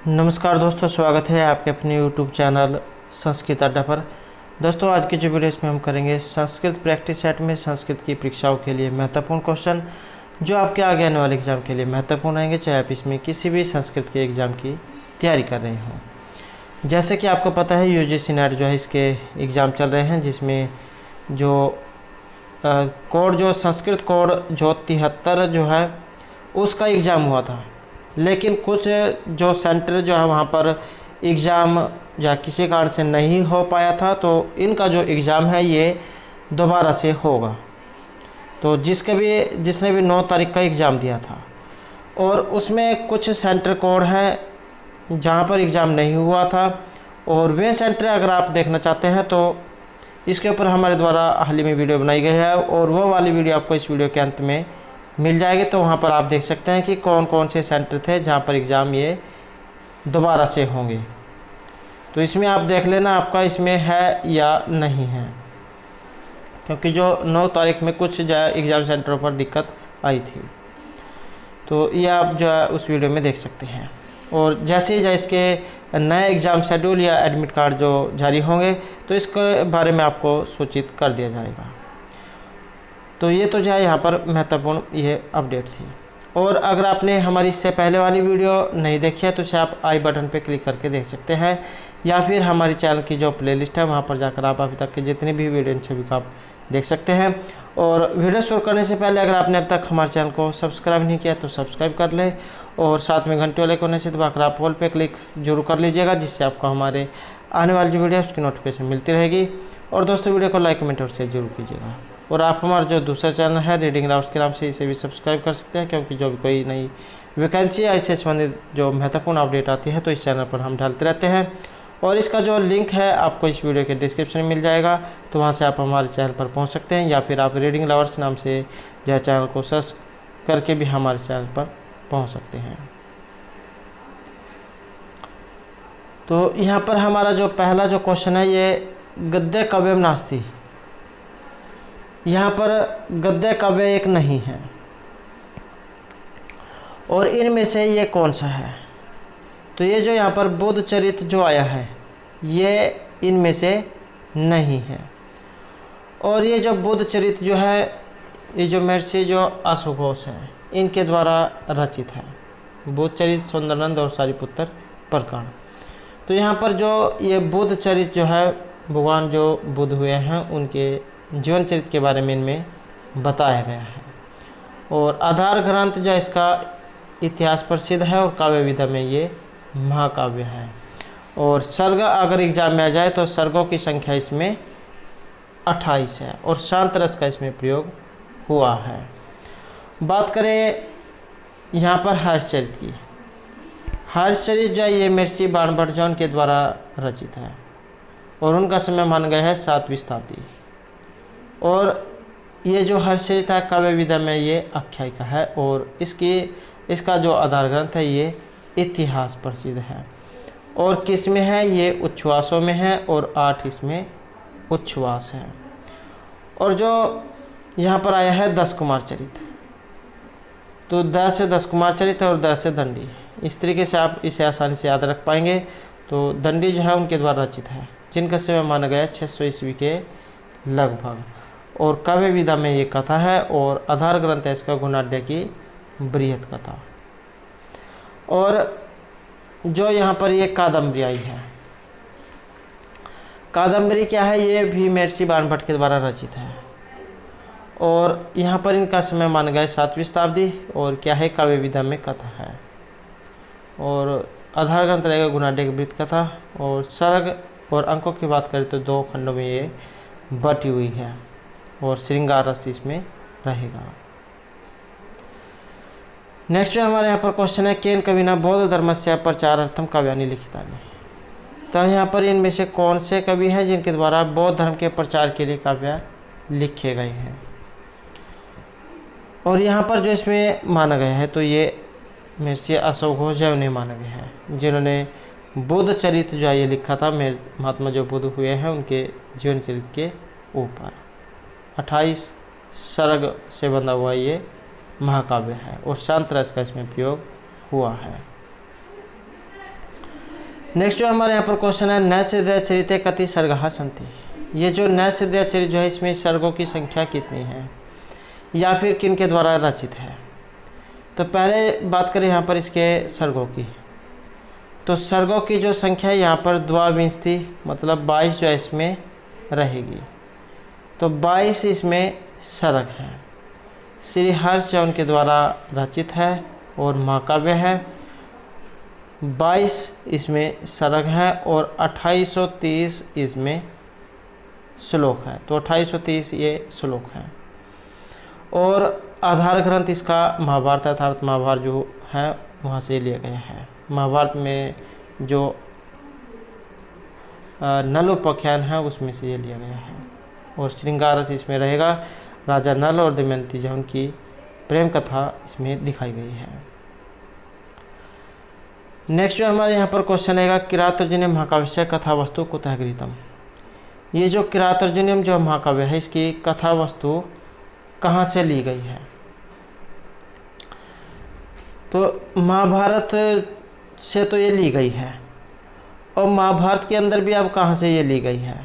नमस्कार दोस्तों, स्वागत है आपके अपने YouTube चैनल संस्कृत अड्डा पर। दोस्तों, आज की जो वीडियो इसमें हम करेंगे संस्कृत प्रैक्टिस सेट में संस्कृत की परीक्षाओं के लिए महत्वपूर्ण क्वेश्चन जो आपके आगे आने वाले एग्ज़ाम के लिए महत्वपूर्ण रहेंगे, चाहे आप इसमें किसी भी संस्कृत के एग्ज़ाम की तैयारी कर रहे हों। जैसे कि आपको पता है UGC नेट जो है इसके एग्ज़ाम चल रहे हैं, जिसमें जो कोड जो संस्कृत कोड जो 73 जो है उसका एग्ज़ाम हुआ था, लेकिन कुछ जो सेंटर जो है वहाँ पर एग्ज़ाम या किसी कारण से नहीं हो पाया था, तो इनका जो एग्ज़ाम है ये दोबारा से होगा। तो जिसने भी 9 तारीख का एग्ज़ाम दिया था और उसमें कुछ सेंटर कोड हैं जहाँ पर एग्ज़ाम नहीं हुआ था, और वे सेंटर अगर आप देखना चाहते हैं तो इसके ऊपर हमारे द्वारा हाल ही में वीडियो बनाई गई है, और वो वाली वीडियो आपको इस वीडियो के अंत में मिल जाएगी। तो वहाँ पर आप देख सकते हैं कि कौन कौन से सेंटर थे जहाँ पर एग्ज़ाम ये दोबारा से होंगे। तो इसमें आप देख लेना आपका इसमें है या नहीं है, क्योंकि जो 9 तारीख में कुछ जो एग्ज़ाम सेंटरों पर दिक्कत आई थी, तो ये आप जो है उस वीडियो में देख सकते हैं। और जैसे ही इसके नए एग्ज़ाम शेड्यूल या एडमिट कार्ड जो जारी होंगे तो इसके बारे में आपको सूचित कर दिया जाएगा। तो ये तो जो है यहाँ पर महत्वपूर्ण ये अपडेट थी। और अगर आपने हमारी इससे पहले वाली वीडियो नहीं देखी है तो इसे आप आई बटन पे क्लिक करके देख सकते हैं, या फिर हमारी चैनल की जो प्लेलिस्ट है वहाँ पर जाकर आप अभी तक के जितनी भी वीडियो सभी को आप देख सकते हैं। और वीडियो शुरू करने से पहले अगर आपने अब तक हमारे चैनल को सब्सक्राइब नहीं किया तो सब्सक्राइब कर लें, और साथ में घंटे वाले कोने से दबाकर आप ऑल पे क्लिक जरूर कर लीजिएगा, जिससे आपको हमारे आने वाली जो वीडियो है उसकी नोटिफिकेशन मिलती रहेगी। और दोस्तों, वीडियो को लाइक कमेंट और शेयर जरूर कीजिएगा। और आप हमारा जो दूसरा चैनल है रीडिंग राउंड के नाम से, इसे भी सब्सक्राइब कर सकते हैं, क्योंकि जो भी कोई नई वैकेंसी या इससे संबंधित जो महत्वपूर्ण अपडेट आती है तो इस चैनल पर हम डालते रहते हैं। और इसका जो लिंक है आपको इस वीडियो के डिस्क्रिप्शन में मिल जाएगा, तो वहाँ से आप हमारे चैनल पर पहुँच सकते हैं, या फिर आप रीडिंग लवर्स के नाम से यह चैनल को सर्च करके भी हमारे चैनल पर पहुँच सकते हैं। तो यहाँ पर हमारा जो पहला जो क्वेश्चन है ये गद्य काव्यम नास्ति। यहाँ पर गद्य काव्य एक नहीं है, और इनमें से ये कौन सा है? तो ये जो यहाँ पर बुद्ध चरित जो आया है ये इनमें से नहीं है। और ये जो बुद्ध चरित जो है, ये जो महर्षि जो अश्वघोष हैं इनके द्वारा रचित है। बुद्ध चरित, सुंदरानंद और सारिपुत्र प्रकरण। तो यहाँ पर जो ये बुद्ध चरित जो है, भगवान जो बुद्ध हुए हैं उनके जीवन चरित्र के बारे में इनमें बताया गया है। और आधार ग्रंथ जो इसका इतिहास प्रसिद्ध है, और काव्य विधा में ये महाकाव्य है। और सर्ग अगर एग्जाम में आ जाए तो सर्गों की संख्या इसमें 28 है, और शांत रस का इसमें प्रयोग हुआ है। बात करें यहाँ पर हर्षचरित की। हर्षचरित जो है ये महर्षि बाणभट्ट के द्वारा रचित है, और उनका समय माना गया है 7वीं शताब्दी। और ये जो हर्षचरित है काव्य विधा में ये आख्यायिका है, और इसका जो आधार ग्रंथ है ये इतिहास प्रसिद्ध है। और किस में है? ये उच्छ्वासों में है, और 8 इसमें उच्छ्वास है। और जो यहाँ पर आया है 10 कुमार चरित, तो 10 से 10 कुमार चरित और 10 से दंडी, इस तरीके से आप इसे आसानी से याद रख पाएंगे। तो दंडी जो है उनके द्वारा रचित है, जिनका समय माना गया 600 ईस्वी के लगभग। और काव्य विधा में ये कथा है, और आधार ग्रंथ है इसका गुणाढ्य की बृहत कथा। और जो यहाँ पर ये कादम्बरी आई है, कादम्बरी क्या है? ये भी महर्षि बाणभट्ट के द्वारा रचित है, और यहाँ पर इनका समय माना गया 7वीं शताब्दी। और क्या है? काव्य विधा में कथा है, और आधार ग्रंथ रहेगा गुणाढ्य की बृहत कथा। और सर्ग और अंकों की बात करें तो 2 खंडों में ये बटी हुई है, और श्रृंगार रस इसमें रहेगा। नेक्स्ट जो हमारे यहाँ पर क्वेश्चन है, केन कविना बौद्ध धर्म से प्रचारार्थम काव्यानि लिखितानि। तो यहाँ पर इनमें से कौन से कवि हैं जिनके द्वारा बौद्ध धर्म के प्रचार के लिए काव्य लिखे गए हैं? और यहाँ पर जो इसमें माना गया है तो ये महर्षि अश्वघोष है, उन्हें माना गया है, जिन्होंने बुद्ध चरित्र जो है ये लिखा था। महात्मा जो बुद्ध हुए हैं उनके जीवन चरित्र के ऊपर 28 सर्ग से बंधा हुआ ये महाकाव्य है, और शांत रस का इसमें प्रयोग हुआ है। नेक्स्ट जो हमारे यहाँ पर क्वेश्चन है, नैषधीय चरिते कति सर्गः सन्ति। ये जो नैषधीय चरित जो है इसमें सर्गों की संख्या कितनी है या फिर किन के द्वारा रचित है। तो पहले बात करें यहाँ पर इसके सर्गों की, तो सर्गों की जो संख्या है यहाँ पर द्वाविंशति मतलब 22 जो है इसमें रहेगी। तो 22 इसमें सर्ग हैं। श्री हर्ष उनके द्वारा रचित है और महाकाव्य है। 22 इसमें सर्ग है और 2830 इसमें श्लोक है। तो 2830 ये श्लोक है और आधार ग्रंथ इसका महाभारत अर्थात महाभारत जो है वहाँ से लिया गया है। महाभारत में जो नल उपाख्यान है उसमें से ये लिया गया है और श्रृंगार रस इसमें रहेगा। राजा नल और दमयंती जो उनकी प्रेम कथा इसमें दिखाई गई है। नेक्स्ट जो हमारे यहाँ पर क्वेश्चन रहेगा, किरातोर्जुनीय महाकाव्य कथा वस्तु कुतः गृहीतम्। ये जो किरातोर्जुनीय जो महाकाव्य है इसकी कथा वस्तु कहाँ से ली गई है। तो महाभारत से तो ये ली गई है और महाभारत के अंदर भी अब कहाँ से ये ली गई है।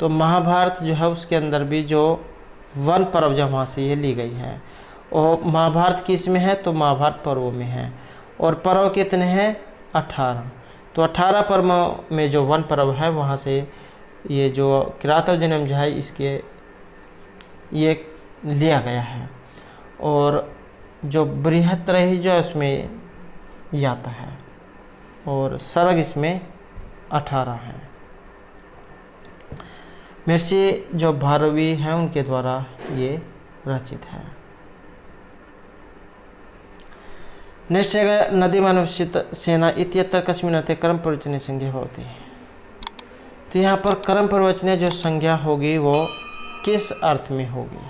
तो महाभारत जो है उसके अंदर भी जो वन पर्व जो वहाँ से ये ली गई है। और महाभारत किस में है, तो महाभारत पर्वों में है और पर्व कितने हैं 18। तो 18 पर्वों में जो वन पर्व है वहाँ से ये जो किरातोर्जुनीय जो है इसके ये लिया गया है। और जो बृहत्त्रयी जो है उसमें ये आता है और सर्ग इसमें 18 हैं। महर्षि जो भारवी हैं उनके द्वारा ये रचित है। नेक्स्ट है, नदी मानवशित सेना इत्यत्र कस्मिन् अर्थे कर्म प्रवचने संज्ञा होती है। तो यहाँ पर कर्म प्रवचने जो संज्ञा होगी वो किस अर्थ में होगी।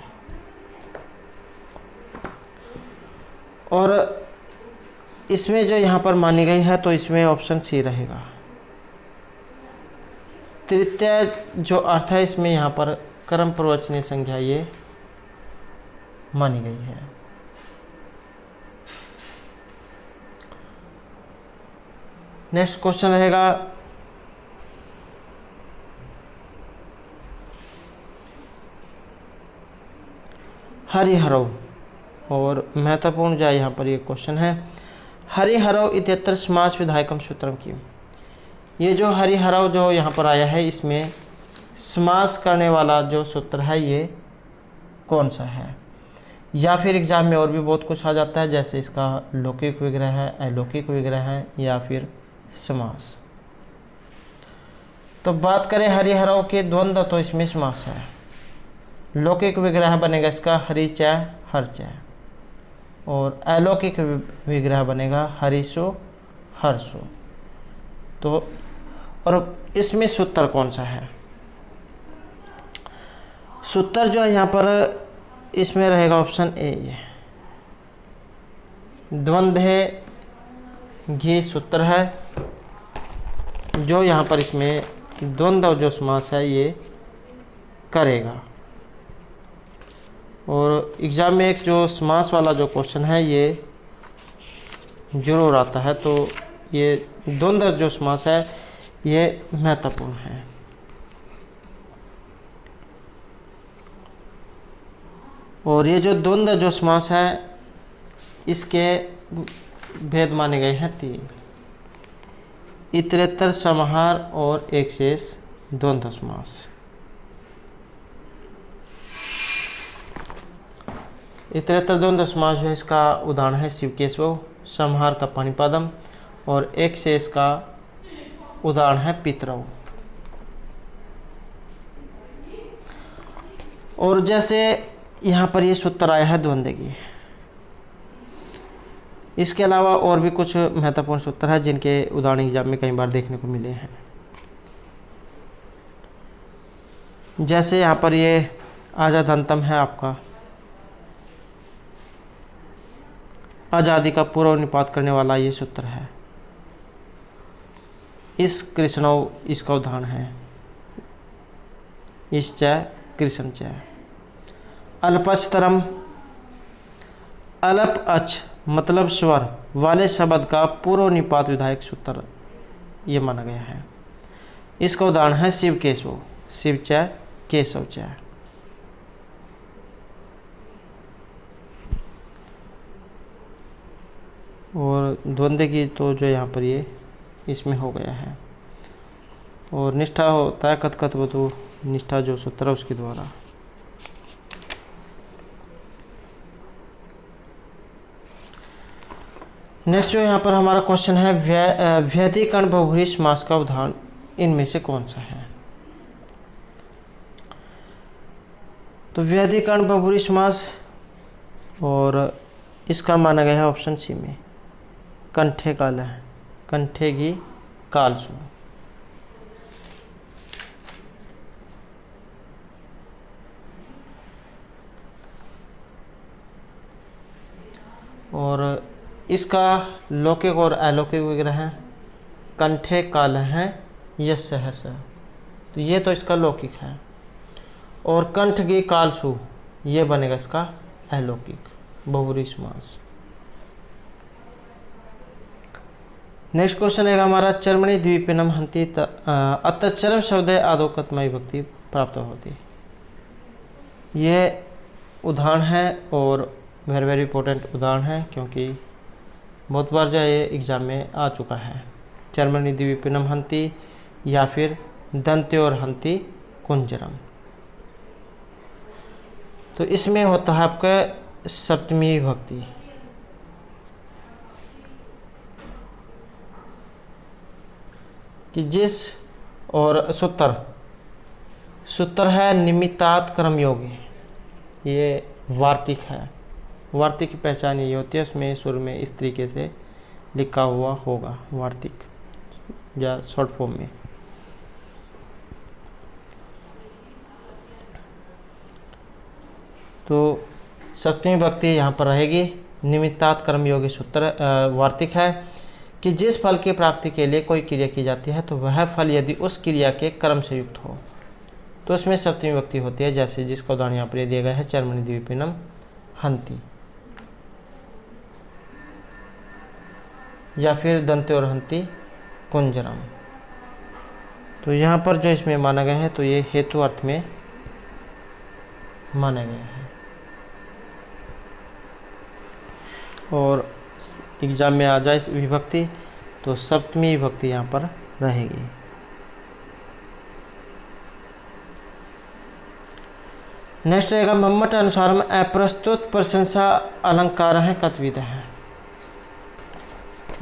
और इसमें जो यहाँ पर मानी गई है तो इसमें ऑप्शन सी रहेगा। तृतीय जो अर्थ है इसमें यहाँ पर कर्म प्रवचने संज्ञा ये मानी गई है। नेक्स्ट क्वेश्चन रहेगा, हरिहरौ और महत्वपूर्ण जो यहाँ पर ये क्वेश्चन है, हरिहरौ इत्यत्र समास विधायकम सूत्रम की। ये जो हरिहरौ जो यहाँ पर आया है इसमें समास करने वाला जो सूत्र है ये कौन सा है। या फिर एग्जाम में और भी बहुत कुछ आ जाता है, जैसे इसका लौकिक विग्रह है, अलौकिक विग्रह है या फिर समास। तो बात करें हरिहरौ के द्वंद्व, तो इसमें समास है। लौकिक विग्रह बनेगा इसका हरिच हर्च, और अलौकिक विग्रह बनेगा हरिशो हर्षो। तो और इसमें सूत्र कौन सा है। सूत्र जो है यहाँ पर इसमें रहेगा ऑप्शन ए, ये द्वंद्वे घी सूत्र है जो यहाँ पर इसमें द्वंद्व जो समास है ये करेगा। और एग्ज़ाम में एक जो समास वाला जो क्वेश्चन है ये जरूर आता है, तो ये द्वंद्व जो समास है ये महत्वपूर्ण है। और ये जो द्वंद्व जो समास है इसके भेद माने गए हैं 3, इतरेत्तर समाहार और एक शेष द्वंद्व समास। इतरेत्तर द्वंद्व समास जो है इसका उदाहरण है शिवकेशव, समाहार का पाणिपादम और एक शेष का उदाहरण है पितरौ। और जैसे यहाँ पर ये सूत्र आया है द्वंद्व की, इसके अलावा और भी कुछ महत्वपूर्ण सूत्र है जिनके उदाहरण एग्जाम में कई बार देखने को मिले हैं। जैसे यहाँ पर ये आजादंतम है आपका, आज़ादी का पूर्व निपात करने वाला ये सूत्र है। इस कृष्णौ इसका उदाहरण है, इस च कृष्ण च। अल्पस्तरम, अल्प अच मतलब स्वर वाले शब्द का पूर्व निपात विधायक सूत्र ये माना गया है। इसका उदाहरण है शिव केशव, शिव च केशव च। और द्वंद्व की तो जो यहाँ पर ये इसमें हो गया है। और निष्ठा होता है कथ कथ वतु, निष्ठा जो सूत्र है उसके द्वारा। नेक्स्ट जो यहाँ पर हमारा क्वेश्चन है, व्यधिकरण बहुव्रीहि समास का उदाहरण इनमें से कौन सा है। तो व्यधिकरण बहुव्रीहि समास, और इसका माना गया है ऑप्शन सी में कंठे काल है, कंठे की कालसु। और इसका लौकिक और अलौकिक विग्रह है, कंठे काल है यस्य है स, तो ये तो इसका लौकिक है। और कंठ की कालसु ये बनेगा इसका अलौकिक बहुव्रीहि समास। नेक्स्ट क्वेश्चन है हमारा, चर्मणि द्विपिनम हंति अतः चरम शब्द आदौ कतमयी विभक्ति प्राप्त होती। ये उदाहरण है और वेरी वेरी इंपॉर्टेंट उदाहरण है, क्योंकि बहुत बार जो ये एग्जाम में आ चुका है। चर्मणि द्विपिनम हंति या फिर दंत्योर हंति कुंजरम। तो इसमें होता है आपका सप्तमी विभक्ति। कि जिस, और सूत्र है निमित्तात् कर्मयोगी, ये वार्तिक है। वार्तिक की पहचान ये होती है, उसमें सुर में इस तरीके से लिखा हुआ होगा वार्तिक या शॉर्ट फॉर्म में। तो सप्तमी विभक्ति यहाँ पर रहेगी। निमित्तात् कर्मयोगी सूत्र वार्तिक है कि जिस फल की प्राप्ति के लिए कोई क्रिया की जाती है तो वह फल यदि उस क्रिया के कर्म से युक्त हो तो उसमें सप्तमी विभक्ति होती है। जैसे जिसका उदाहरण यहाँ पर दिया गया है, चर्मणि द्विपिनम हंति, या फिर दंत्योर हंति कुंजरम। तो यहाँ पर जो इसमें माना गया है तो ये हेतु अर्थ में माना गया है। और एग्जाम में आ जाए विभक्ति तो सप्तमी विभक्ति यहाँ पर रहेगी। नेक्स्ट रहेगा, मम्मट अनुसार अप्रस्तुत प्रशंसा अलंकार है कतविध है।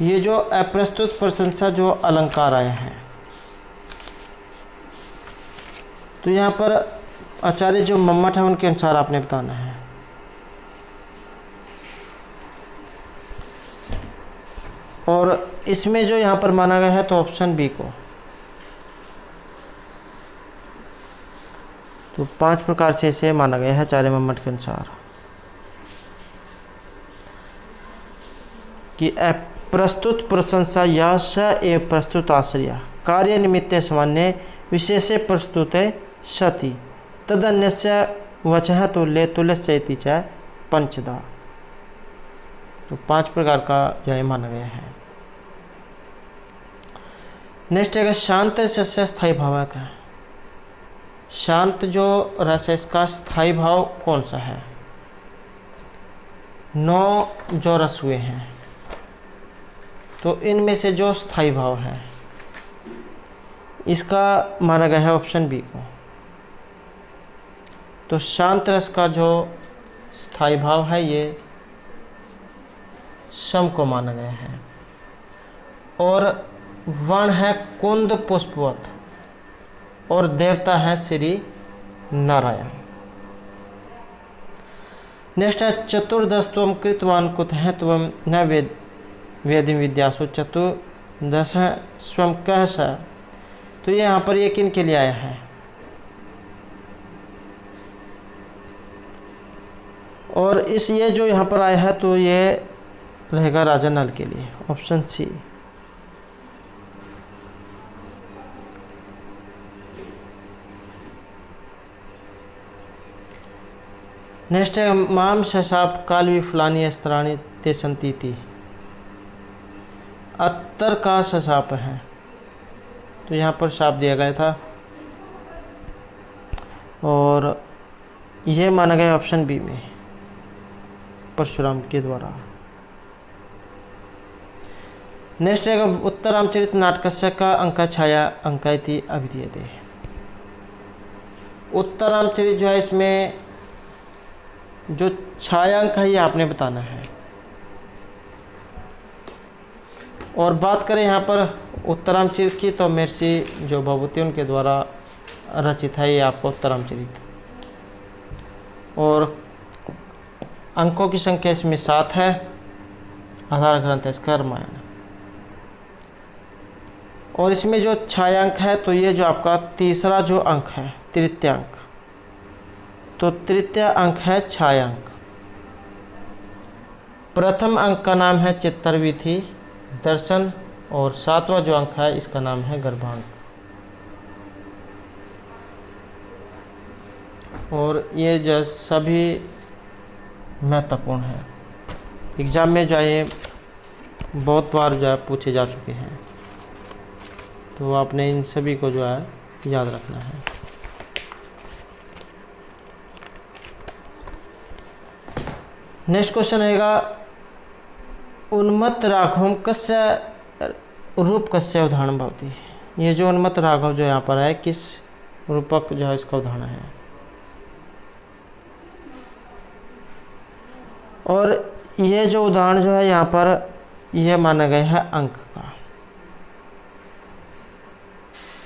ये जो अप्रस्तुत प्रशंसा जो अलंकार आया है, तो यहाँ पर आचार्य जो मम्मट है उनके अनुसार आपने बताना है। और इसमें जो यहाँ पर माना गया है तो ऑप्शन बी को। तो 5 प्रकार से इसे माना गया है आचार्य मम्मट के अनुसार कि प्रस्तुत प्रशंसा या स एव प्रस्तुत आश्रय कार्य निमित्त सामान्य विशेषे प्रस्तुते सति तदन्यस्य वचः तुल्य तुल्यस्येति च पंचधा। तो 5 प्रकार का जो है माना गया है। नेक्स्ट है शांत रस से स्थायी भाव का। शांत जो रस है इसका स्थायी भाव कौन सा है। 9 जो रस हुए हैं तो इनमें से जो स्थायी भाव है इसका माना गया है ऑप्शन बी को। तो शांत रस का जो स्थायी भाव है ये सम को माना गया है। और वर्ण है कुंद पुष्पवत और देवता है श्री नारायण। नेक्स्ट है चतुर्दशत्वम कृतवान कुत है त्वम न वेदिम विद्यासु चतुर्दश स्वम कह स। तो ये यहाँ पर ये किन के लिए आया है। और इस ये जो यहाँ पर आया है तो ये रहेगा राजा नल के लिए, ऑप्शन सी। नेक्स्ट है माम शशाप काल विफलानी अस्त्राणी ते संतीति। अत्तर का शशाप है तो यहाँ पर शाप दिया गया था और यह माना गया ऑप्शन बी में, परशुराम के द्वारा। नेक्स्ट है उत्तरामचरित नाटकस्य का अंक छाया अंका इति अभिधीयते। उत्तरामचरित जो है इसमें जो छायांक है ये आपने बताना है। और बात करें यहाँ पर उत्तरामचरित की तो महर्षि जो भभूति उनके द्वारा रचित है ये आपको उत्तरामचरित। और अंकों की संख्या इसमें 7 है। आधार ग्रंथ है इसका रामायण। और इसमें जो छायांक है तो ये जो आपका तीसरा जो अंक है तृतीय अंक, तो तृतीय अंक है छायांक। प्रथम अंक का नाम है चित्तरविधि दर्शन और 7वां जो अंक है इसका नाम है गर्भांक। और ये जो सभी महत्वपूर्ण है, एग्जाम में जो है ये बहुत बार जो है पूछे जा चुके हैं, तो आपने इन सभी को जो है याद रखना है। नेक्स्ट क्वेश्चन रहेगा उन्मत्त राघवम कस्य रूप कस्य उदाहरण भवति। ये जो उन्मत्त राघव जो यहाँ पर है किस रूपक जो है इसका उदाहरण है। और ये जो उदाहरण जो है यहाँ पर यह माना गया है अंक का,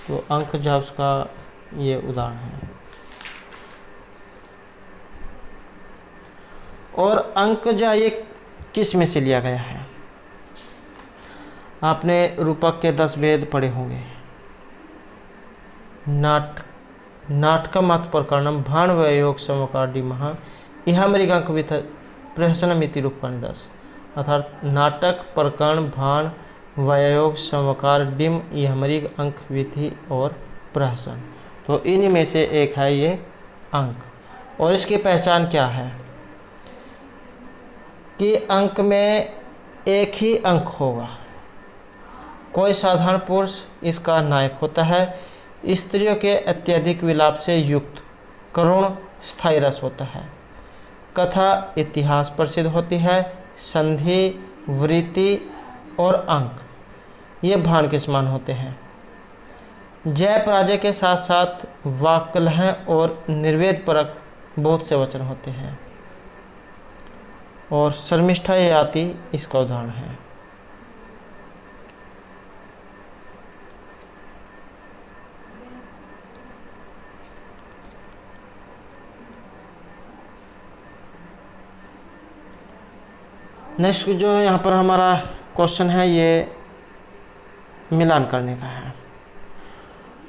तो अंक जो है उसका ये उदाहरण है। और अंक जो है ये किस में से लिया गया है। आपने रूपक के 10 भेद पढ़े होंगे। नाटकमत प्रकरणम भाण वयोग समकार्डी महा यह मृगांक विथ प्रहसनमिति रूपकानिदास। अर्थात नाटक प्रकरण भाण वयोग समकार डिम यह मृग अंक विधि और प्रहसन, तो इन्हीं में से एक है ये अंक। और इसकी पहचान क्या है कि अंक में एक ही अंक होगा। कोई साधारण पुरुष इसका नायक होता है। स्त्रियों के अत्यधिक विलाप से युक्त करुण स्थायी रस होता है। कथा इतिहास प्रसिद्ध होती है। संधि वृत्ति और अंक ये भाण के समान होते हैं। जय पराजय के साथ साथ वाक्कलह और निर्वेद परक बहुत से वचन होते हैं। और शर्मिष्ठा याति इसका उदाहरण है। नेक्स्ट जो यहाँ पर हमारा क्वेश्चन है ये मिलान करने का है।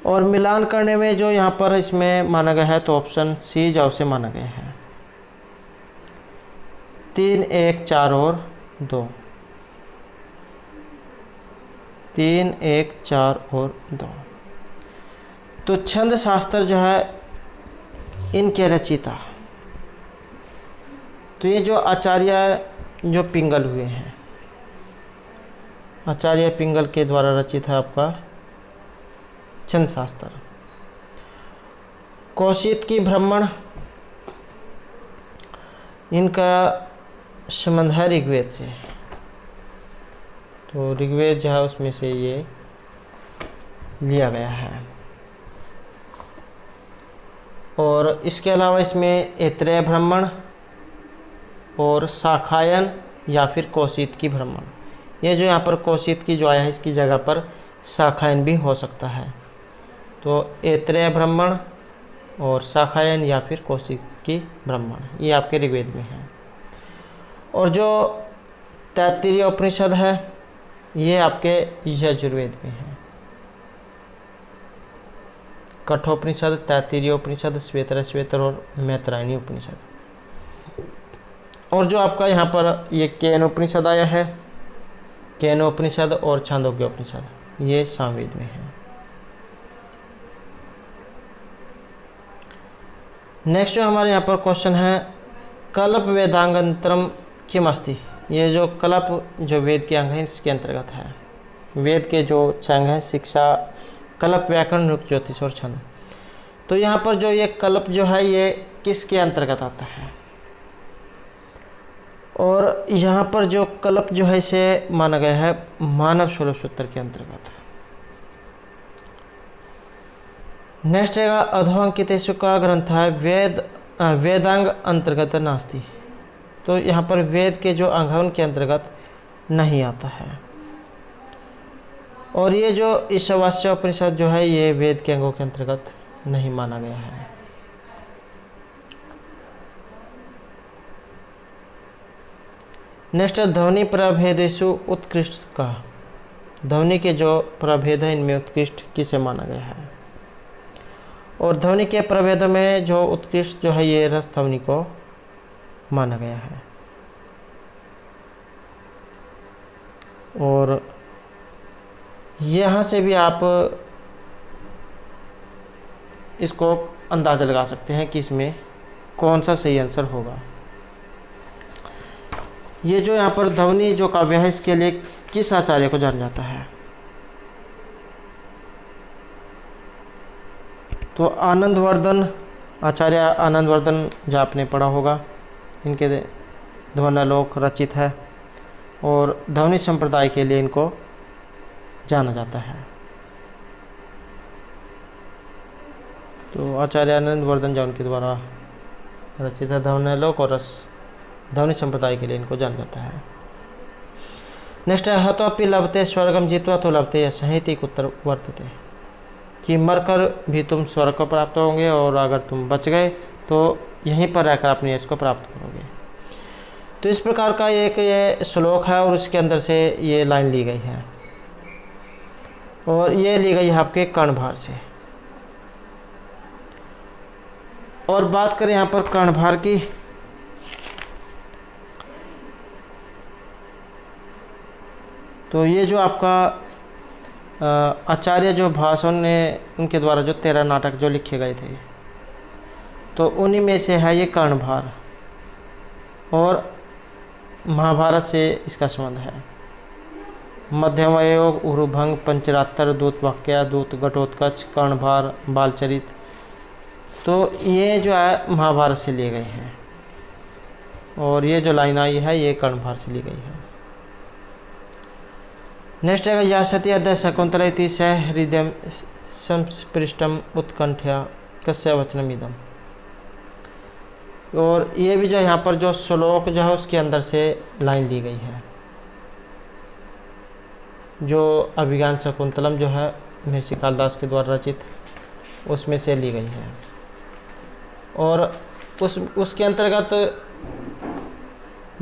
और मिलान करने में जो यहाँ पर इसमें माना गया है तो ऑप्शन सी जो उसे माना गया है 3 1 4 और 2। 3 1 4 और 2। तो छंद शास्त्र जो है इनके रचयिता तो ये जो आचार्य जो पिंगल हुए हैं, आचार्य पिंगल के द्वारा रचित है आपका छंद शास्त्र। कौशिक की ब्राह्मण इनका संबंध है ऋग्वेद से, तो ऋग्वेद जो है उसमें से ये लिया गया है। और इसके अलावा इसमें ऐत्रेय ब्राह्मण और शाखायन या फिर कौशिक की ब्राह्मण, ये जो यहाँ पर कौशिक की जो आया है इसकी जगह पर शाखायन भी हो सकता है। तो ऐत्रेय ब्राह्मण और शाखायन या फिर कौशिक की ब्राह्मण ये आपके ऋग्वेद में है। और जो तैत्तिरीय उपनिषद है ये आपके यजुर्वेद में है। कठोपनिषद, तैत्तिरीय उपनिषद, श्वेतर और मैत्रायणी उपनिषद। और जो आपका यहाँ पर ये केनोपनिषद आया है, केनोपनिषद और छांदोग्योपनिषद ये सामवेद में है। नेक्स्ट जो हमारे यहाँ पर क्वेश्चन है कल्प वेदांगंतरम किम अस्ति। ये जो कल्प जो वेद के अंग हैं इसके अंतर्गत है। वेद के जो 6 अंग हैं शिक्षा, कल्प, व्याकरण, नुक्त, ज्योतिष और छंद। तो यहाँ पर जो ये कल्प जो है ये किसके अंतर्गत आता है, और यहाँ पर जो कल्प जो है इसे माना गया है मानव 16 सूत्र के अंतर्गत। नेक्स्ट है अधोअंकितेषु का ग्रंथ है वेदांग अंतर्गत नास्ति। तो यहाँ पर वेद के जो अंग हैं उनके अंतर्गत नहीं आता है, और ये जो ईशावास्य उपनिषद जो है ये वेद के अंगों के अंतर्गत नहीं माना गया है। नेक्स्ट ध्वनि प्रभेदेषु उत्कृष्ट का। ध्वनि के जो प्रभेद है इनमें उत्कृष्ट किसे माना गया है, और ध्वनि के प्रभेदों में जो उत्कृष्ट जो है ये रस ध्वनि को माना गया है। और यहाँ से भी आप इसको अंदाज़ा लगा सकते हैं कि इसमें कौन सा सही आंसर होगा। ये जो यहाँ पर ध्वनि जो काव्य है इसके लिए किस आचार्य को जाना जाता है, तो आनंदवर्धन, आचार्य आनंदवर्धन जो आपने पढ़ा होगा, इनके ध्वन्यालोक रचित है और ध्वनि संप्रदाय के लिए इनको जाना जाता है। तो आचार्य आनंदवर्धन जो उनके द्वारा रचित है ध्वन्यालोक और ध्वनि संप्रदाय के लिए इनको जाना जाता है। नेक्स्ट है हतोपि लभते स्वर्गम जीत्वा तो लभते साहित्यिक उत्तर वर्तते, कि मरकर भी तुम स्वर्ग को प्राप्त होंगे और अगर तुम बच गए तो यहीं पर रहकर अपने यश को प्राप्त करोगे। तो इस प्रकार का एक ये श्लोक है और उसके अंदर से ये लाइन ली गई है, और ये ली गई है आपके कर्णभार से। और बात करें यहाँ पर कर्णभार की, तो ये जो आपका आचार्य जो भाषण ने उनके द्वारा जो 13 नाटक जो लिखे गए थे, तो उन्हीं में से है ये कर्णभार, और महाभारत से इसका संबंध है। मध्यमयोग, उरुभंग, पंचरात्र, दूत वाक्य, दूत घटोत्कच, कर्णभार, बालचरित, तो ये जो है महाभारत से लिए गए हैं, और ये जो लाइन आई है ये कर्णभार से ली गई है। नेक्स्ट है या सती अद्य शकुंतला इति स हृदय संस्पृष्टम उत्कंठया कस्य वचनम इदम। और ये भी जो यहाँ पर जो श्लोक जो है उसके अंदर से लाइन ली गई है, जो अभिज्ञान शकुंतलम जो है महर्षि कालिदास के द्वारा रचित उसमें से ली गई है। और उसके अंतर्गत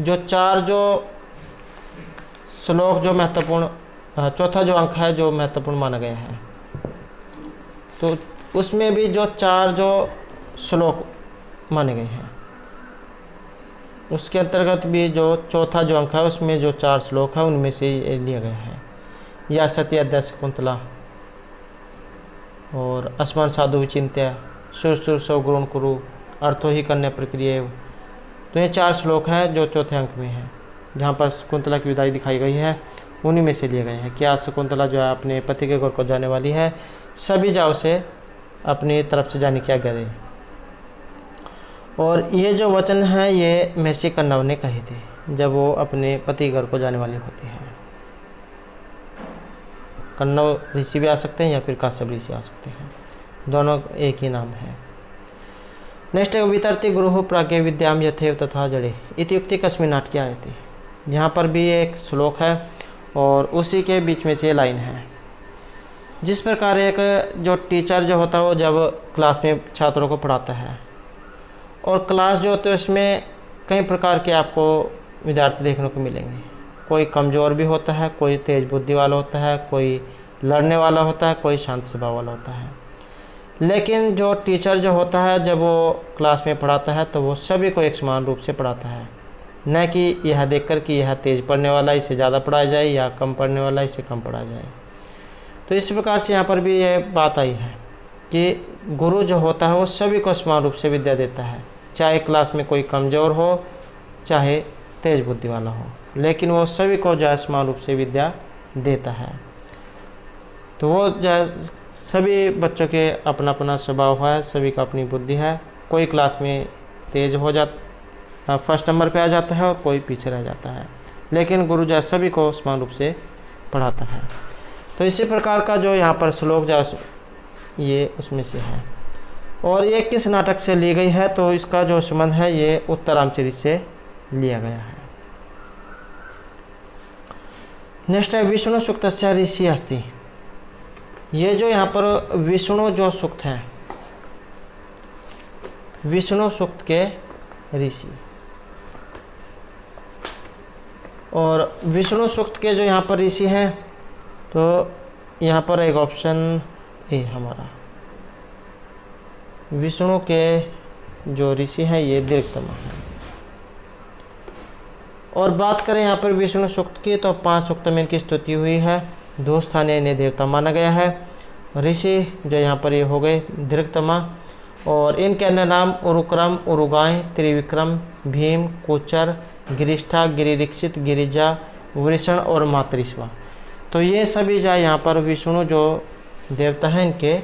जो 4 जो श्लोक जो महत्वपूर्ण, चौथा जो अंक है जो महत्वपूर्ण माना गया है, तो उसमें भी जो 4 जो श्लोक माने गए हैं उसके अंतर्गत भी जो चौथा जो अंक है उसमें जो 4 श्लोक है उनमें से लिया गया है। या सत्य अद्य शकुंतला और अस्मरण साधु विचिंत्य सुर सुर सौ गुरुण कुरु अर्थो ही कन्या प्रक्रिया। तो ये 4 श्लोक हैं जो चौथे अंक में है, जहाँ पर शकुंतला की विदाई दिखाई गई है, उन्हीं में से लिए गए हैं। क्या शकुंतला जो है अपने पति के घर को जाने वाली है, सभी जाओ से अपनी तरफ से जाने की आज्ञा दे। और ये जो वचन है ये महर्षि कण्व ने कहे थे जब वो अपने पति घर को जाने वाली होती है। कण्व ऋषि भी आ सकते हैं या फिर काश्यप ऋषि आ सकते हैं, दोनों एक ही नाम है। नेक्स्ट है वितरती गुरु प्राज्ञ विद्याम यथेव तथा जड़े इत्युक्ति कस्मिन् नाटके आयति। यहाँ पर भी एक श्लोक है और उसी के बीच में से लाइन है। जिस प्रकार एक जो टीचर जो होता है वो जब क्लास में छात्रों को पढ़ाता है, और क्लास जो होती है उसमें कई प्रकार के आपको विद्यार्थी देखने को मिलेंगे। कोई कमज़ोर भी होता है, कोई तेज़ बुद्धि वाला होता है, कोई लड़ने वाला होता है, कोई शांत स्वभाव वाला होता है। लेकिन जो टीचर जो होता है जब वो क्लास में पढ़ाता है तो वो सभी को एक समान रूप से पढ़ाता है, न कि यह देखकर कि यह तेज़ पढ़ने वाला इसे ज़्यादा पढ़ाया जाए या कम पढ़ने वाला इसे कम पढ़ाया जाए। तो इस प्रकार से यहाँ पर भी यह बात आई है कि गुरु जो होता है वो सभी को समान रूप से विद्या देता है, चाहे क्लास में कोई कमज़ोर हो चाहे तेज़ बुद्धि वाला हो, लेकिन वो सभी को जो है समान रूप से विद्या देता है। तो वो जो सभी बच्चों के अपना अपना स्वभाव है, सभी का अपनी बुद्धि है। कोई क्लास में तेज हो जाता, फर्स्ट नंबर पे आ जाता है और कोई पीछे रह जाता है, लेकिन गुरु जो सभी को समान रूप से पढ़ाता है। तो इसी प्रकार का जो यहाँ पर श्लोक जो ये उसमें से है। और ये किस नाटक से ली गई है, तो इसका जो संबंध है ये उत्तरामचरित से लिया गया है। नेक्स्ट है विष्णु सूक्त ऋषि अस्ति। ये जो यहाँ पर विष्णु जो सूक्त है, विष्णु सूक्त के ऋषि, और विष्णु सूक्त के जो यहाँ पर ऋषि हैं, तो यहाँ पर एक ऑप्शन ए हमारा विष्णु के जो ऋषि हैं ये दीर्घतमा है। और बात करें यहाँ पर विष्णु सूक्त की, तो 5 सूक्त में इनकी स्तुति हुई है। 2 स्थानीय इन्हें देवता माना गया है। ऋषि जो यहाँ पर ये हो गए दीर्घतमा, और इनके अन्य नाम उरुक्रम, उरुगाय, त्रिविक्रम, भीम, कोचर, गिरिष्ठा, गिरिरीक्षित, गिरिजा, वृषण और मातृश्वा। तो ये सभी जो यहाँ पर विष्णु जो देवता हैं इनके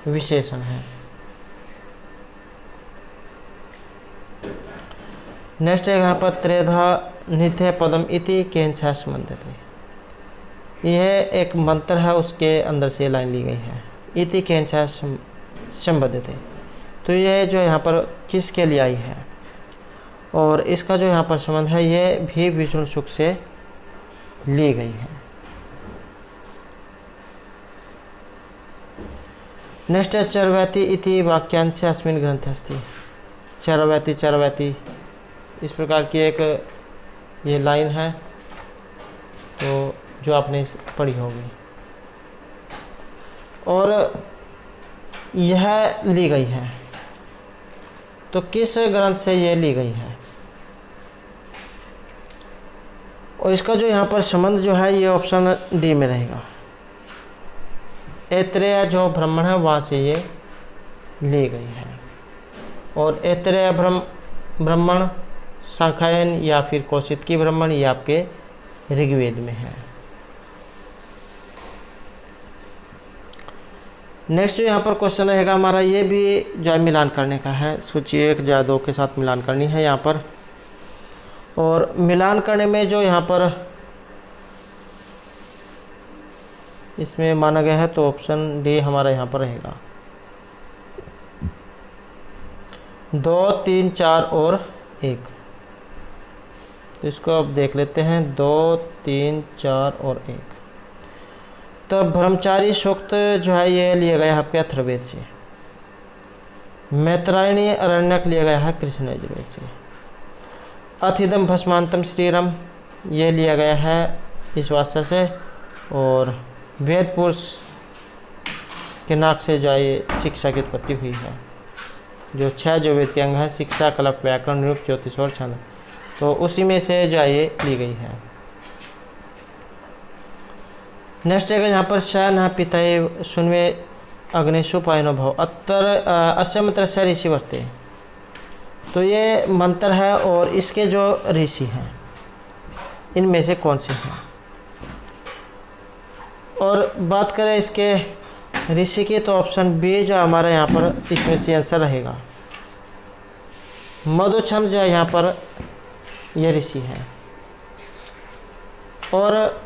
विशेषण हैं। नेक्स्ट है यहाँ पर त्रेधा नित्य पदम इति केंछा संबंधित। यह एक मंत्र है, उसके अंदर से लाइन ली गई है, इति केंछा संबंधित। तो यह जो यहाँ पर किसके लिए आई है, और इसका जो यहाँ पर संबंध है ये भी विष्णु सूक्त से ली गई है। नेक्स्ट है चरवैती इति वाक्यांश अस्मिन् ग्रंथे अस्ति। चरवैती, चरवैती इस प्रकार की एक ये लाइन है, तो जो आपने पढ़ी होगी, और यह ली गई है। तो किस ग्रंथ से ये ली गई है, और इसका जो यहाँ पर संबंध जो है ये ऑप्शन डी में रहेगा। ऐत्रेय जो ब्राह्मण है वहाँ से ये ली गई है, और ऐत्रेय ब्राह्मण सांख्यायन या फिर कौशिकी ब्राह्मण ये आपके ऋग्वेद में है। नेक्स्ट जो यहाँ पर क्वेश्चन रहेगा हमारा, ये भी जो है मिलान करने का है। सूची 1 या 2 के साथ मिलान करनी है यहाँ पर, और मिलान करने में जो यहाँ पर इसमें माना गया है, तो ऑप्शन डी हमारा यहाँ पर रहेगा। 2, 3, 4 और 1। तो इसको अब देख लेते हैं, 2, 3, 4 और 1। तो ब्रह्मचारी सूक्त जो है ये लिया गया है आपके अथर्ववेद से। मैत्रायणी अरण्यक लिया गया है कृष्ण यजुर्वेद से। अथिदम भस्मांतम श्रीरम ये लिया गया है इस वास्ते से, और वेद पुरुष के नाक से जो है ये शिक्षा की उत्पत्ति हुई है। जो 6 जो वेद अंग है, शिक्षा, कल्प, व्याकरण, निरुक्त, ज्योतिष और छंद, तो उसी में से जो है ये ली गई है। नेक्स्ट है यहाँ पर श पिता सुनवे अग्निशु पायनो भव अत्तर अस्य मंत्र से ऋषि वर्ते। तो ये मंत्र है, और इसके जो ऋषि हैं इनमें से कौन से हैं। और बात करें इसके ऋषि की, तो ऑप्शन बी जो हमारा यहाँ पर इसमें से आंसर रहेगा। मधुछंद जो है यहाँ पर ये ऋषि है, और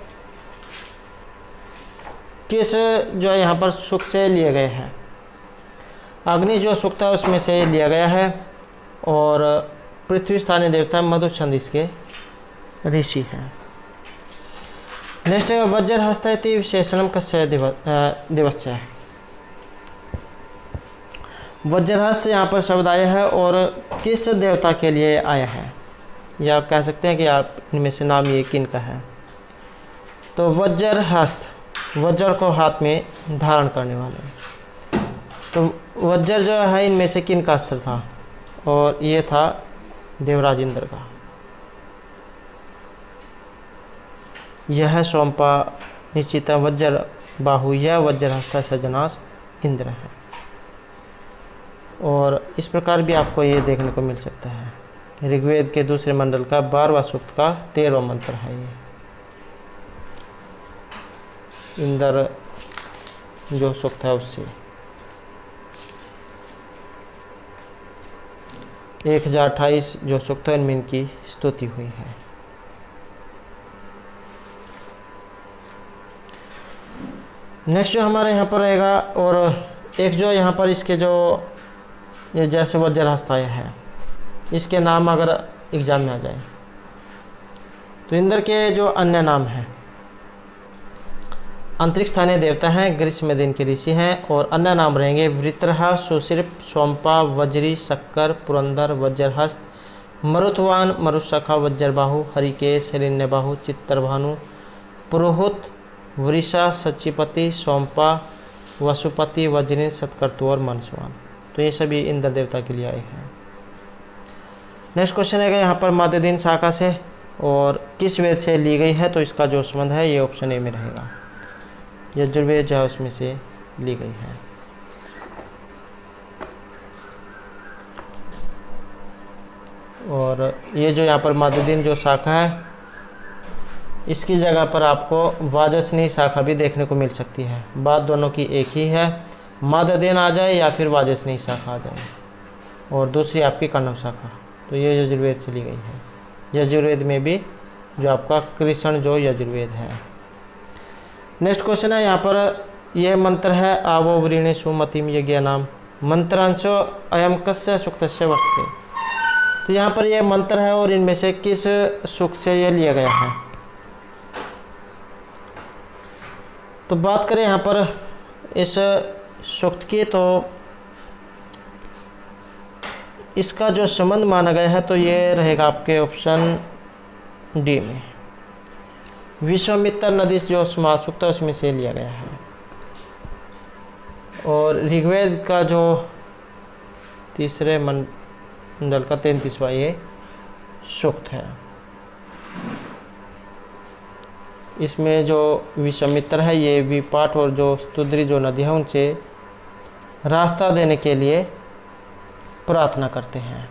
किस जो है यहाँ पर सूक्त से लिए गए हैं, अग्नि जो सूक्त है उसमें से लिया गया है, और पृथ्वी स्थानीय देवता मधुछंद इसके ऋषि हैं। नेक्स्ट है वज्रहस्त इति विशेषणम कस्य दिवस है। वज्रहस्त यहाँ पर शब्द आया है, और किस देवता के लिए आया है, या आप कह सकते हैं कि आप इनमें से नाम ये किन का है। तो वज्रहस्त, वज्र को हाथ में धारण करने वाले। तो वज्र जो है इनमें से किन का अस्त्र था, और ये था देवराज इंद्र का। यह सोमपा निश्चित वज्र बाहु, यह वज्रहस्त सजनास इंद्र है। और इस प्रकार भी आपको ये देखने को मिल सकता है। ऋग्वेद के दूसरे मंडल का 12वां सूक्त का 13वां मंत्र है ये। इंद्र जो सूक्त है उससे। 1028 जो सूक्त है इनमें इनकी स्तुति हुई है। नेक्स्ट जो हमारे यहाँ पर रहेगा, और एक जो यहाँ पर इसके जो ये जैसे वज्रहस्त आया है, इसके नाम अगर एग्जाम में आ जाए तो इंद्र के जो अन्य नाम हैं, अंतरिक्ष स्थानीय देवता हैं, ग्रीष्म में दिन के ऋषि हैं, और अन्य नाम रहेंगे वृत्रहा, सुशिर्प, सोमपा, वज्री, शक्कर, पुरंदर, वज्रहस्त, मरुथवान, मरुशखा, वज्रबाहु, हरिकेश, हिरण्यबाहु, चित्तरभानु, पुरोहुत, वृषा, सचिपति, सोमपा, वसुपति, वज्रिन, सतकर्तु और मनसवान। तो ये सभी इंद्र देवता के लिए आए हैं। नेक्स्ट क्वेश्चन है यहाँ पर माध्यदीन शाखा से और किस वेद से ली गई है, तो इसका जो संबंध है ये ऑप्शन ए में रहेगा। यजुर्वेद जो है उसमें से ली गई है। और ये जो यहाँ पर माध्यदीन जो शाखा है, इसकी जगह पर आपको वाजसनी शाखा भी देखने को मिल सकती है। बात दोनों की एक ही है, माध्यदीन आ जाए या फिर वाजसनी शाखा आ जाए, और दूसरी आपकी कण्व शाखा। तो ये यजुर्वेद से ली गई है। यजुर्वेद में भी जो आपका कृष्ण जो यजुर्वेद है। नेक्स्ट क्वेश्चन है यहाँ पर, यह मंत्र है आवो व्रीणे सुमतिम यज्ञ नाम मंत्रांशो अयम कस्य सूक्तस्य वर्तते। तो यहाँ पर यह मंत्र है और इनमें से किस सूक्त से यह लिया गया है। तो बात करें यहाँ पर इस सूक्त की, तो इसका जो संबंध माना गया है तो ये रहेगा आपके ऑप्शन डी में। विश्वामित्र नदी जो समाज सूक्त है उसमें से लिया गया है। और ऋग्वेद का जो तीसरे मंडल का 33वां ये सूक्त है। इसमें जो विश्वामित्र है ये विपाट और जो स्तुद्री जो नदी है उनसे रास्ता देने के लिए प्रार्थना करते हैं।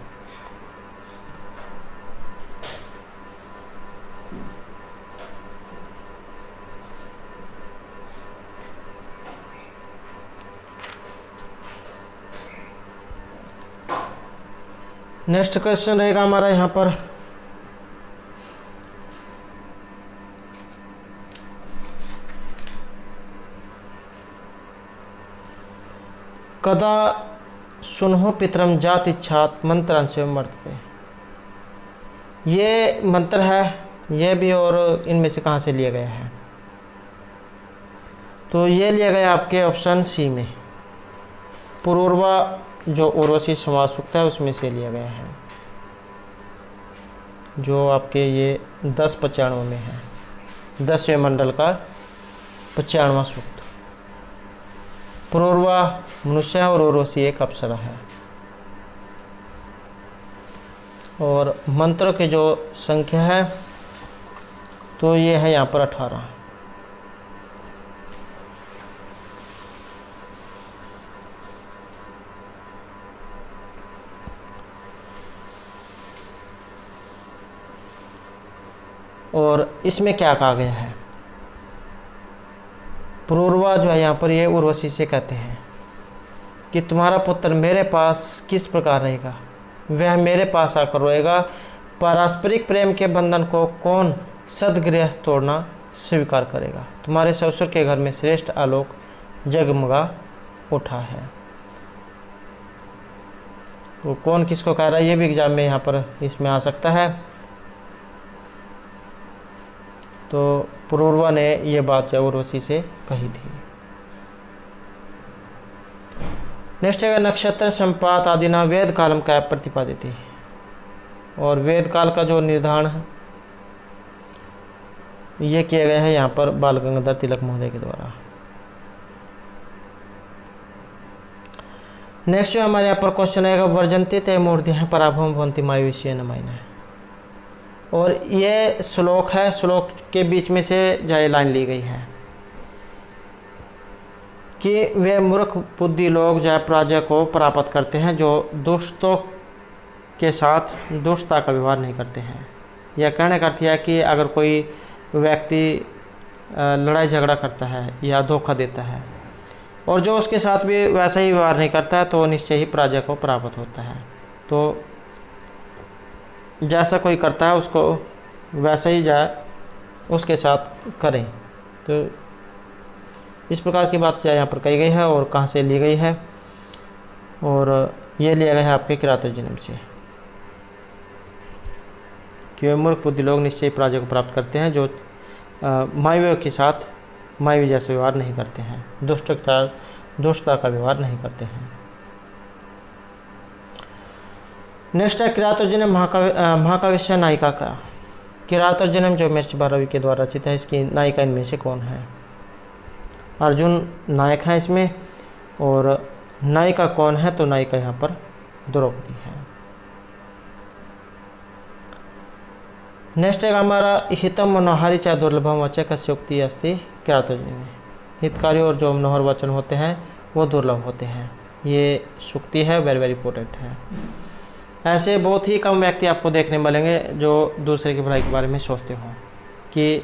नेक्स्ट क्वेश्चन रहेगा हमारा यहाँ पर, कदा सुनहो पितरम जात इच्छात मंत्रांश मर्तते। ये मंत्र है, ये भी और इनमें से कहाँ से लिया गया है, तो ये लिया गया आपके ऑप्शन सी में। पूर्वा जो उर्वशी समाज सूक्त है उसमें से लिया गया है, जो आपके ये 10-95 में है, 10वें मंडल का 95वां सूक्त। पूर्वा मनुष्य है और उर्वशी एक अप्सरा है। और मंत्रों की जो संख्या है तो ये है यहाँ पर 18। और इसमें क्या कहा गया है, पूर्वा जो है यहाँ पर ये उर्वशी से कहते हैं कि तुम्हारा पुत्र मेरे पास किस प्रकार रहेगा, वह मेरे पास आकर रोएगा। पारस्परिक प्रेम के बंधन को कौन सदगृहस्थ तोड़ना स्वीकार करेगा। तुम्हारे ससुर के घर में श्रेष्ठ आलोक जगमगा उठा है। वो कौन किसको कह रहा है, ये भी एग्जाम में यहाँ पर इसमें आ सकता है। तो पूर्वा ने ये बात जो उर्वशी से कही थी। नेक्स्ट है नक्षत्र संपात आदि ना वेद कालम का प्रतिपादित है। और वेद काल का जो निर्धारण है ये किया गया है यहाँ पर बाल गंगाधर तिलक महोदय के द्वारा। नेक्स्ट जो हमारे यहाँ पर क्वेश्चन आएगा, वर्जंती तय मूर्ति है पराभव भवंती मायुष्य न मायना है। और ये श्लोक है, श्लोक के बीच में से जो लाइन ली गई है कि वे मूर्ख बुद्धि लोग जो पराजय को प्राप्त करते हैं जो दुष्टों के साथ दुष्टता का व्यवहार नहीं करते हैं। यह कहने का अर्थ है कि अगर कोई व्यक्ति लड़ाई झगड़ा करता है या धोखा देता है और जो उसके साथ भी वैसा ही व्यवहार नहीं करता है तो निश्चय ही पराजय को प्राप्त होता है। तो जैसा कोई करता है उसको वैसा ही जाए उसके साथ करें। तो इस प्रकार की बात यहाँ पर कही गई है और कहाँ से ली गई है, और ये लिया गया है आपके किरातोजन्म से कि मूर्ख बुद्धि लोग निश्चय पराजय को प्राप्त करते हैं जो मायवे के साथ मायवे जैसे व्यवहार नहीं करते हैं, दुष्टता का व्यवहार नहीं करते हैं। नेक्स्ट है किरातोजन्म महाकाव्य नायिका का। किरातोजन्म जो महर्षि भारवी के द्वारा रचित है, इसकी नायिका इनमें से कौन है? अर्जुन नायक है इसमें, और नायिका कौन है? तो नायिका यहाँ पर द्रौपदी है। नेक्स्ट है हमारा हितम मनोहारी च दुर्लभम वचन कस्य उक्ति अस्ति किरातोजन्म। हितकारी और जो मनोहर वचन होते हैं वो दुर्लभ होते हैं, ये सूक्ति है, वेरी वेरी इंपॉर्टेंट है। ऐसे बहुत ही कम व्यक्ति आपको देखने मिलेंगे जो दूसरे की भलाई के बारे में सोचते हों कि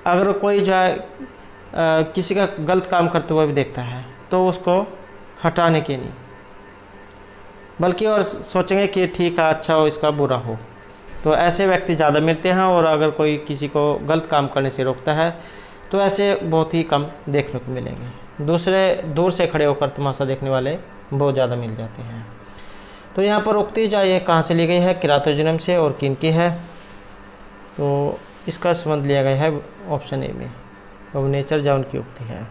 अगर कोई जो है किसी का गलत काम करते हुए भी देखता है तो उसको हटाने के नहीं, बल्कि और सोचेंगे कि ठीक है, अच्छा हो, इसका बुरा हो। तो ऐसे व्यक्ति ज़्यादा मिलते हैं, और अगर कोई किसी को गलत काम करने से रोकता है तो ऐसे बहुत ही कम देखने को मिलेंगे। दूर से खड़े होकर तमाशा देखने वाले बहुत ज़्यादा मिल जाते हैं। तो यहाँ पर उक्ति जो ये कहाँ से ली गई है? किरातोजन्म से, और किनकी है? तो इसका संबंध लिया गया है ऑप्शन ए में, अवनेचर जा उनकी उक्ति है।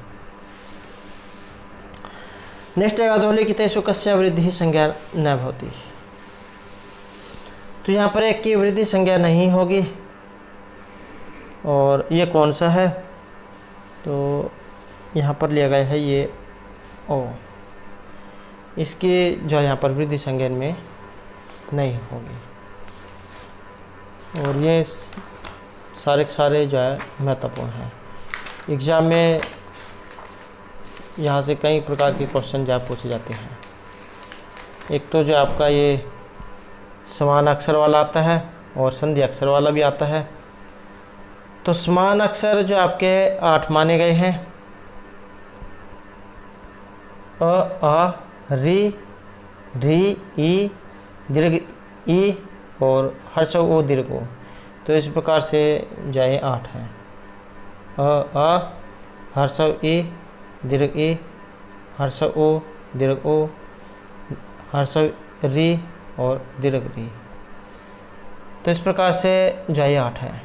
नेक्स्ट है अधोलिखितेषु कस्य वृद्धि संज्ञा न भवति। तो यहाँ पर एक की वृद्धि संज्ञा नहीं होगी, और ये कौन सा है? तो यहाँ पर लिया गया है ये ओ, इसकी जो यहाँ पर वृद्धि संज्ञा में नहीं होगी। और ये सारे के सारे जो है महत्वपूर्ण हैं। एग्ज़ाम में यहाँ से कई प्रकार के क्वेश्चन जो पूछे जाते हैं। एक तो जो आपका ये समान अक्षर वाला आता है और संधि अक्षर वाला भी आता है। तो समान अक्षर जो आपके 8 माने गए हैं, अ, आ, री, री, ई, दीर्घ ई और हर्ष ओ दीर्घ ओ। तो इस प्रकार से जाए 8 हैं। आ, हर्ष ई, दीर्घ ई, हर्ष ओ, दीर्घ ओ, हर्ष री और दीर्घ री। तो इस प्रकार से जाए 8 है।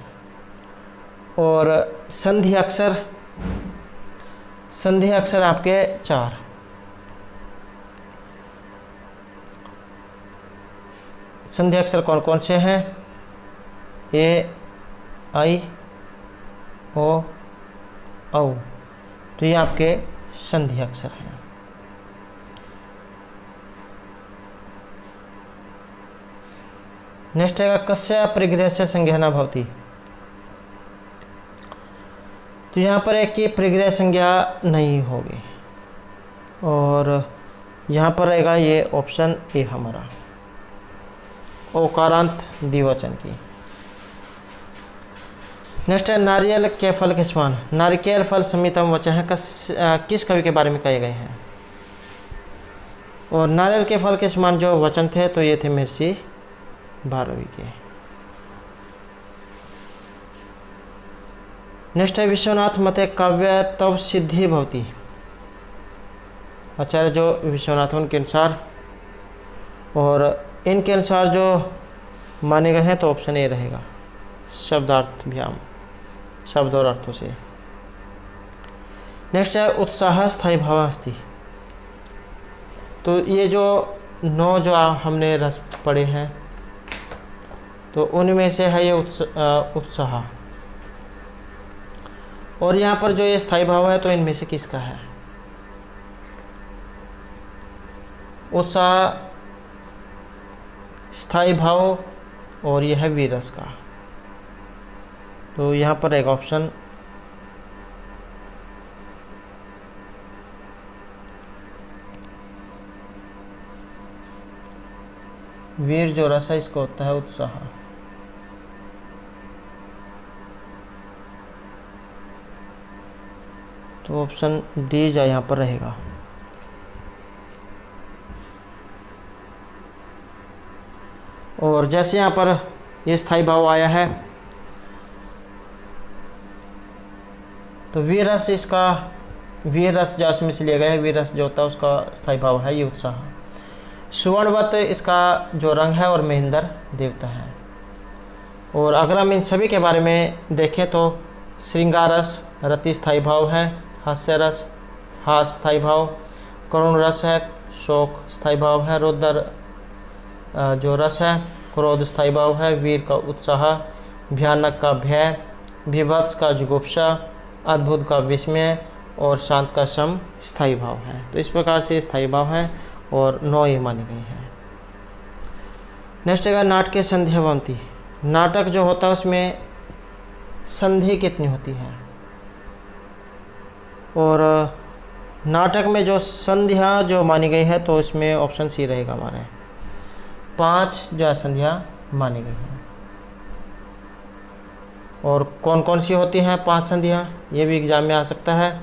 और संधि अक्षर आपके 4। संधि अक्षर कौन कौन से हैं? ए, आई, ओ, औ। तो ये आपके संधि अक्षर हैं। नेक्स्ट है कस्य परिग्रह से संज्ञा न भवति। तो यहाँ पर एक की परिग्रह संज्ञा नहीं होगी, और यहाँ पर रहेगा ये ऑप्शन ए हमारा, ओकारांत द्विवचन की। नेक्स्ट है नारियल के फल के समान। नारिकेल फल समितम वचन है किस कवि के बारे में कहे गए हैं? और नारियल के फल के समान जो वचन थे तो ये थे महर्षि भारवी के। नेक्स्ट है विश्वनाथ मते काव्य तब सिद्धि भवति। आचार्य जो विश्वनाथ उनके अनुसार, और इनके अनुसार जो माने गए हैं तो ऑप्शन ए रहेगा, शब्दार्थ व्याम, शब्द और अर्थों से। नेक्स्ट है उत्साह स्थायी भाव अस्ति। तो ये जो 9 जो हमने रस पढ़े हैं तो उनमें से है ये उत्साह, और यहाँ पर जो ये स्थायी भाव है तो इनमें से किसका है? उत्साह, स्थायी भाव, और यह है वीरस का। तो यहाँ पर एक ऑप्शन वीर जो रस है इसका होता है उत्साह। तो ऑप्शन डी जो यहाँ पर रहेगा। और जैसे यहाँ पर ये स्थायी भाव आया है तो वीरस, इसका वीरस जो इसमें से लिया गया है, वीरस जो होता है उसका स्थायी भाव है ये उत्साह। सुवर्णवत इसका जो रंग है और महेंद्र देवता है। और अगर हम इन सभी के बारे में देखें तो श्रृंगार रस रति स्थायी भाव है, हास्य रस हास स्थायी भाव, करुण रस है, शोक स्थायी भाव है, रौद्र जो रस है क्रोध स्थायी भाव है, वीर का उत्साह, भयानक का भय, विभत्स का जुगुप्सा, अद्भुत का विस्मय और शांत का शम स्थायी भाव है। तो इस प्रकार से स्थायी भाव है और 9 ये मानी गई है। नेक्स्ट है नाटकीय संध्या भवंती। नाटक जो होता है उसमें संधि कितनी होती है, और नाटक में जो संध्या जो मानी गई है तो इसमें ऑप्शन सी रहेगा हमारे, 5 जो संध्या मानी गई है। और कौन कौन सी होती हैं 5 संधियाँ, ये भी एग्जाम में आ सकता है।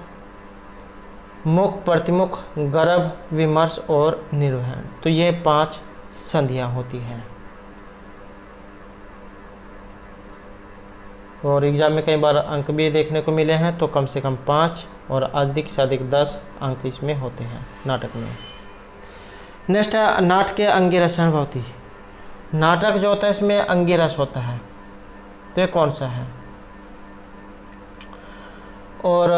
मुख, प्रतिमुख, गर्भ, विमर्श और निर्वहन, तो ये 5 संधियाँ होती हैं। और एग्जाम में कई बार अंक भी देखने को मिले हैं, तो कम से कम 5 और अधिक से अधिक 10 अंक इसमें होते हैं नाटक में। नेक्स्ट है नाटकीय अंगिरसन भवती। नाटक जो होता है इसमें अंगिरस होता है, तो ये कौन सा है। और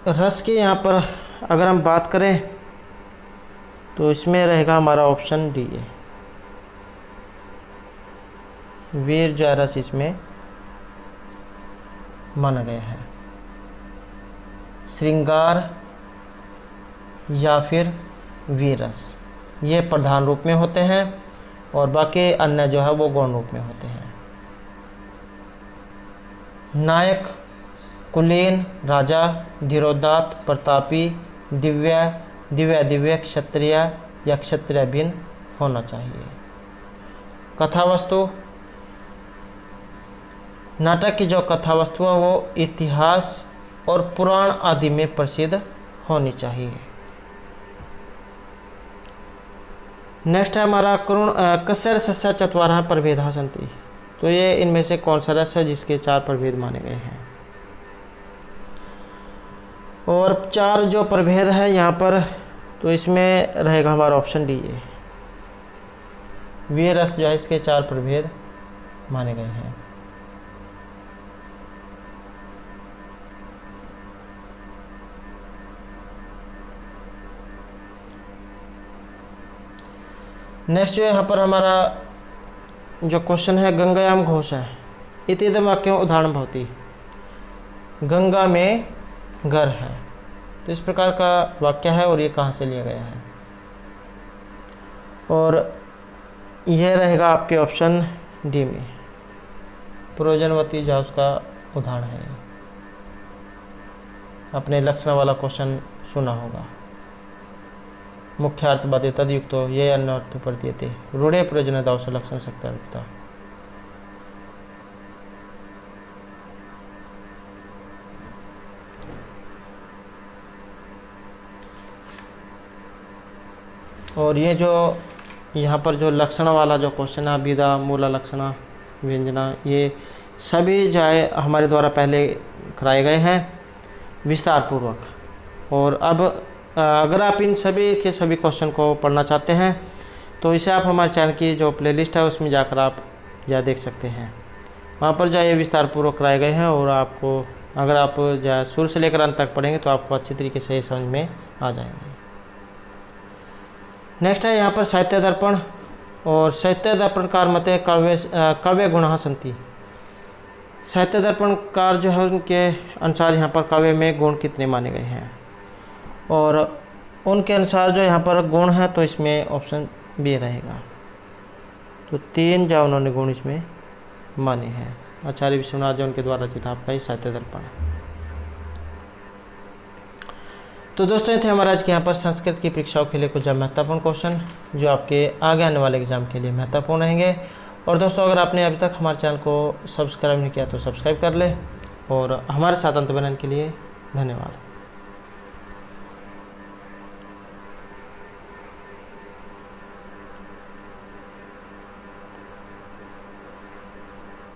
रस की यहाँ पर अगर हम बात करें तो इसमें रहेगा हमारा ऑप्शन डी है, वीर जो रस इसमें माना गया है। श्रृंगार या फिर वीरस ये प्रधान रूप में होते हैं और बाकी अन्य जो है वो गौण रूप में होते हैं। नायक, कुलीन, राजा, धीरोदात्त, प्रतापी, दिव्य, क्षत्रिय या क्षत्रिय भिन्न होना चाहिए। कथा वस्तु, नाटक की जो कथा वस्तु है वो इतिहास और पुराण आदि में प्रसिद्ध होनी चाहिए। नेक्स्ट है हमारा कस्य रसस्य चत्वारः प्रभेदा सन्ति। तो ये इनमें से कौन सा रस है जिसके 4 प्रभेद माने गए हैं। और 4 जो प्रभेद है यहाँ पर, तो इसमें रहेगा हमारा ऑप्शन डी है, वीर रस जो है इसके 4 प्रभेद माने गए हैं। नेक्स्ट जो यहाँ पर हमारा जो क्वेश्चन है गंगायाम घोष है इति वाक्यों उदाहरण भवती। गंगा में घर है, तो इस प्रकार का वाक्य है और ये कहाँ से लिया गया है। और यह रहेगा आपके ऑप्शन डी में, प्रोजनवती जो उसका उदाहरण है। अपने लक्षण वाला क्वेश्चन सुना होगा। मुख्य अर्थ बातें तदयुक्तो ये अन्यर्थ प्रतीयते रूढ़े प्रयोजन दावस लक्षण सकता रुकता। और ये जो यहाँ पर जो लक्षण वाला जो क्वेश्चन है, विधा, मूला लक्षणा, व्यंजना, ये सभी जो है हमारे द्वारा पहले कराए गए हैं विस्तार पूर्वक। और अब अगर आप इन सभी के सभी क्वेश्चन को पढ़ना चाहते हैं तो इसे आप हमारे चैनल की जो प्लेलिस्ट है उसमें जाकर आप यह देख सकते हैं। वहाँ पर जो ये विस्तार पूर्वक कराए गए हैं और आपको अगर आप जो शुरू से लेकर अंत तक पढ़ेंगे तो आपको अच्छी तरीके से समझ में आ जाएंगे। नेक्स्ट है यहाँ पर साहित्य दर्पण। और साहित्य दर्पणकार मत काव्य गुण संति। साहित्य दर्पणकार जो है उनके अनुसार यहाँ पर काव्य में गुण कितने माने गए हैं, और उनके अनुसार जो यहाँ पर गुण है तो इसमें ऑप्शन बी रहेगा। तो 3 जो उन्होंने गुण इसमें माने हैं। आचार्य विश्वनाथ जो उनके द्वारा रचित आपका ये साहित्य दर्पण। तो दोस्तों ये थे हमारा आज के यहाँ पर संस्कृत की परीक्षाओं के लिए कुछ महत्वपूर्ण क्वेश्चन जो आपके आगे आने वाले एग्जाम के लिए महत्वपूर्ण रहेंगे। और दोस्तों अगर आपने अभी तक हमारे चैनल को सब्सक्राइब नहीं किया तो सब्सक्राइब कर ले और हमारे साथ अंत बनने के लिए धन्यवाद।